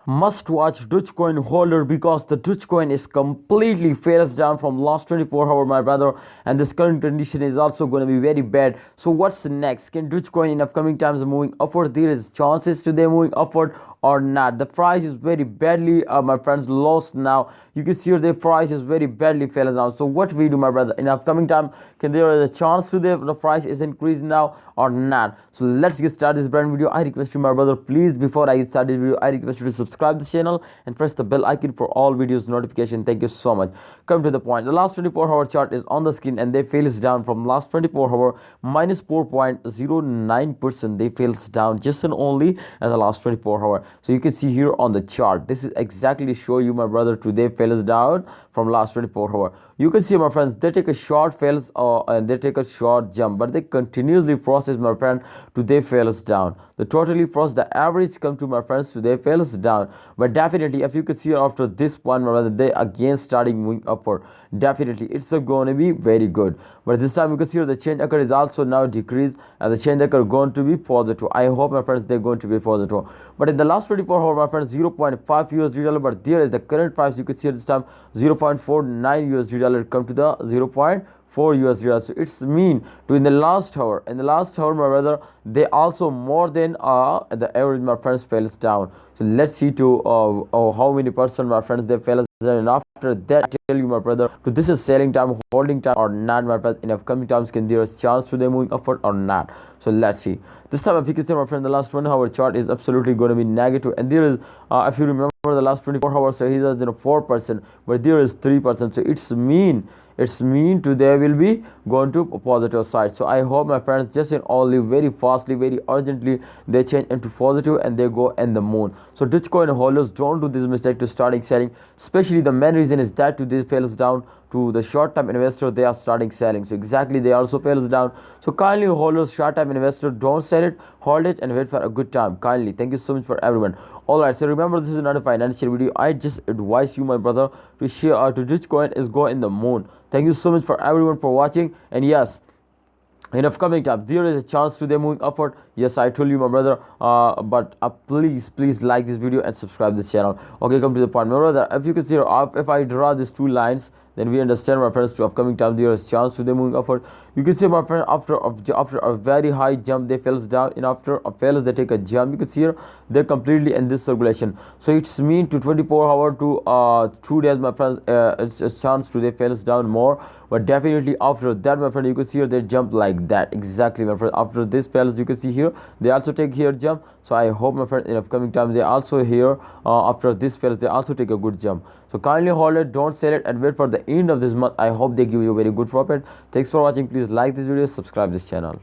Must watch Dogecoin holder because the Dogecoin is completely fails down from last 24 hour, my brother, and this current condition is also going to be very bad. So what's next? Can Dogecoin in upcoming times moving upward? There is chances today moving upward or not. The price is very badly, my friends, lost now. You can see the price is very badly fails down. So what we do, my brother, in upcoming time, can there is a chance today the price is increased now or not? So let's get started this brand video. I request you, my brother, please, before I get started this video, I request you to subscribe the channel and press the bell icon for all videos notification. Thank you so much. Come to the point. The last 24 hour chart is on the screen and they fails down from last 24 hour minus 4.09%. They fails down just and only in the last 24 hour. So you can see here on the chart, this is exactly show you, my brother, today fails down from last 24 hour. You can see, my friends, they take a short fails and they take a short jump, but they continuously process, my friend, today fails down. The totally frost, the average come to, my friends, today fails down. But definitely, if you could see after this point, my brother, they again starting moving upward. Definitely it's going to be very good. But this time you can see the change occur is also now decreased and the change occur going to be positive. I hope, my friends, they're going to be positive. But in the last 24 hours, my friends, 0.5 USD dollar, but there is the current price. You can see at this time 0.49 USD dollar come to the 0.4 USD dollar. So it's mean to in the last hour, my brother, they also more than the average, my friends, fails down. So let's see to how many percent, my friends, they fails down, and after that I tell you, my brother, so this is selling time, holding time or not, my friends. In upcoming times, can there is chance to them moving upward or not? So let's see. This time, if you can see, my friend, the last 1 hour chart is absolutely going to be negative, and there is if you remember the last 24 hours, so he has 4%, but there is 3%. So it's mean today will be going to a positive side. So I hope, my friends, just in only very fastly, very urgently, they change into positive and they go in the moon. So Dogecoin holders, don't do this mistake to starting selling, especially the main reason is that to this fails down to the short-term investor, they are starting selling. So exactly, they also fails down. So kindly, holders, short-term investor, don't sell it, hold it and wait for a good time. Kindly, thank you so much for everyone. All right, so remember, this is not a financial video. I just advise you, my brother, to share to Dogecoin is go in the moon. Thank you so much for everyone for watching. And yes, in upcoming time there is a chance to them moving upward. Yes, I told you, my brother, but please like this video and subscribe this channel. Okay, come to the point, my brother. If you can see, if I draw these two lines, then we understand, my friends, to upcoming time there is chance to them moving upward. You can see, my friend, after a very high jump they falls down, and after a fails they take a jump. You can see here they're completely in this circulation. So it's mean to 24 hour to 2 days, my friends, it's a chance to they falls down more. But definitely after that, my friend, you can see here they jump like that. Exactly, my friend. After this fails, you can see here they also take here jump. So I hope, my friend, in upcoming times they also here after this fails they also take a good jump. So kindly hold it, don't sell it, and wait for the end of this month. I hope they give you a very good profit. Thanks for watching. Please like this video, subscribe this channel.